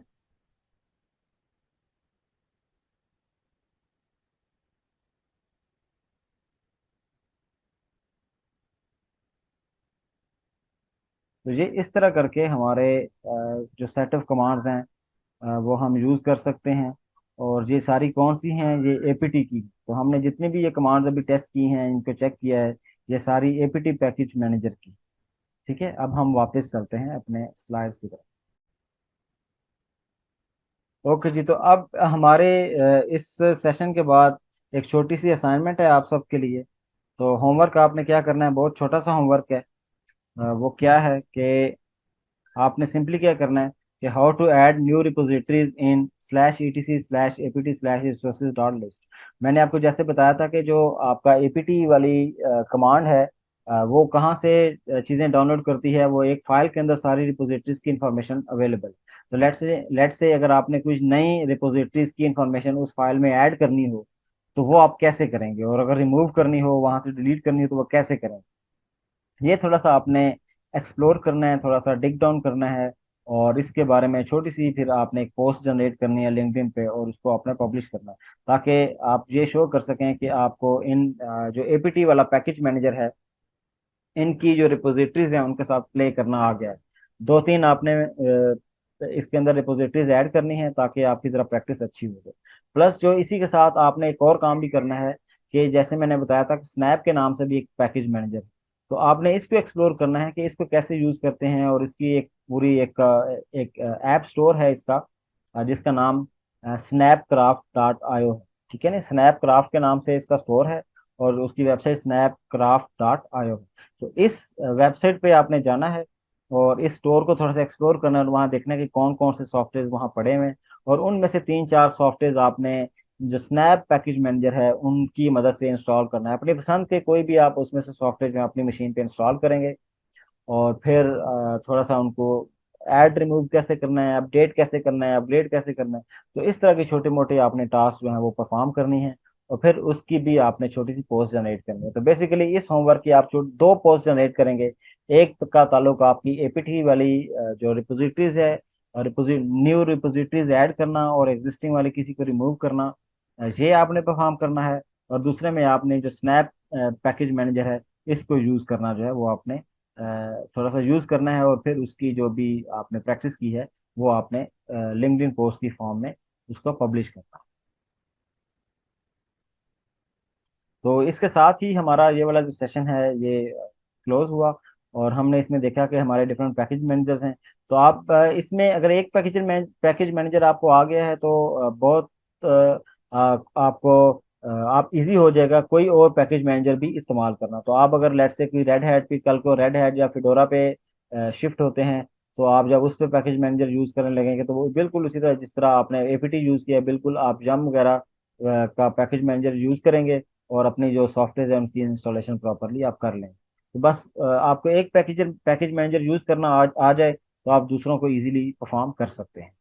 तो ये इस तरह करके हमारे जो सेट ऑफ कमांड्स हैं वो हम यूज़ कर सकते हैं। और ये सारी कौन सी हैं, ये एपीटी की। तो हमने जितनी भी ये कमांड्स अभी टेस्ट की हैं, इनको चेक किया है, ये सारी एपीटी पैकेज मैनेजर की। ठीक है, अब हम वापस चलते हैं अपने स्लाइड्स की तरफ। ओके जी, तो अब हमारे इस सेशन के बाद एक छोटी सी असाइनमेंट है आप सबके लिए। तो होमवर्क आपने क्या करना है, बहुत छोटा सा होमवर्क है। वो क्या है कि आपने सिंपली क्या करना है कि how to add new repositories in slash etc slash APT slash resources dot list. मैंने आपको जैसे बताया था कि जो आपका एपीटी वाली कमांड है, वो कहाँ से चीज़ें डाउनलोड करती है, वो एक फाइल के अंदर सारी रिपोजिटरीज की इंफॉर्मेशन अवेलेबल। तो लेट्स से अगर आपने कुछ नई रिपोजिटरीज की इंफॉर्मेशन उस फाइल में ऐड करनी हो, तो वो आप कैसे करेंगे, और अगर रिमूव करनी हो, वहां से डिलीट करनी हो, तो वो कैसे करेंगे। ये थोड़ा सा आपने एक्सप्लोर करना है, थोड़ा सा डिग डाउन करना है। और इसके बारे में छोटी सी फिर आपने एक पोस्ट जनरेट करनी है लिंक्डइन पे, और उसको आपने पब्लिश करना है, ताकि आप ये शो कर सकें कि आपको इन जो एपीटी वाला पैकेज मैनेजर है, इनकी जो रिपोजिटरीज हैं उनके साथ प्ले करना आ गया है। दो तीन आपने इसके अंदर रिपोजिटरीज ऐड करनी है ताकि आपकी जरा प्रैक्टिस अच्छी हो जाए। प्लस जो इसी के साथ आपने एक और काम भी करना है कि जैसे मैंने बताया था कि स्नैप के नाम से भी एक पैकेज मैनेजर, तो आपने इसको एक्सप्लोर करना है कि इसको कैसे यूज करते हैं। और इसकी एक पूरी एक ऐप स्टोर है इसका, जिसका नाम snapcraft.io है। ठीक है ना, स्नैपक्राफ्ट के नाम से इसका स्टोर है, और उसकी वेबसाइट snapcraft.io है। तो इस वेबसाइट पे आपने जाना है और इस स्टोर को थोड़ा सा एक्सप्लोर करना है, और वहाँ देखना है कि कौन कौन से सॉफ्टवेयर वहाँ पड़े हुए हैं, और उनमें से तीन चार सॉफ्टवेयर आपने जो स्नैप पैकेज मैनेजर है उनकी मदद से इंस्टॉल करना है। अपनी पसंद के कोई भी आप उसमें से सॉफ्टवेयर जो है अपनी मशीन पे इंस्टॉल करेंगे, और फिर थोड़ा सा उनको ऐड रिमूव कैसे करना है, अपडेट कैसे करना है, अपग्रेड कैसे करना है। तो इस तरह के छोटे मोटे आपने टास्क जो है वो परफॉर्म करनी है, और फिर उसकी भी आपने छोटी सी पोस्ट जनरेट करनी है। तो बेसिकली इस होमवर्क की आप दो पोस्ट जनरेट करेंगे। एक का ताल्लुक आपकी एपीटी वाली जो रिपोजिटरीज है, और न्यू रिपोजिटरीज ऐड करना, और एग्जिस्टिंग वाले किसी को रिमूव करना, ये आपने परफॉर्म करना है। और दूसरे में आपने जो स्नैप पैकेज मैनेजर है, इसको यूज करना जो है वो आपने थोड़ा सा यूज करना है, और फिर उसकी जो भी आपने प्रैक्टिस की है वो आपने लिंक्डइन पोस्ट की फॉर्म में उसको पब्लिश करना। तो इसके साथ ही हमारा ये वाला जो सेशन है ये क्लोज हुआ, और हमने इसमें देखा कि हमारे डिफरेंट पैकेज मैनेजर्स हैं। तो आप इसमें अगर एक पैकेज मैनेजर आपको आ गया है तो बहुत आपको आप इजी हो जाएगा कोई और पैकेज मैनेजर भी इस्तेमाल करना। तो आप अगर लेट से कोई रेड हैट पे कल को रेड हैट या फिडोरा पे शिफ्ट होते हैं, तो आप जब उस पे पैकेज मैनेजर यूज करने लगेंगे तो वो बिल्कुल उसी तरह जिस तरह आपने एपीटी यूज किया है, बिल्कुल आप जम वगैरह का पैकेज मैनेजर यूज करेंगे, और अपनी जो सॉफ्टवेयर है उनकी इंस्टॉलेशन प्रॉपरली आप कर लें। तो बस आपको एक पैकेज पैकेज मैनेजर यूज करना आ जाए, तो आप दूसरों को इजीली परफॉर्म कर सकते हैं।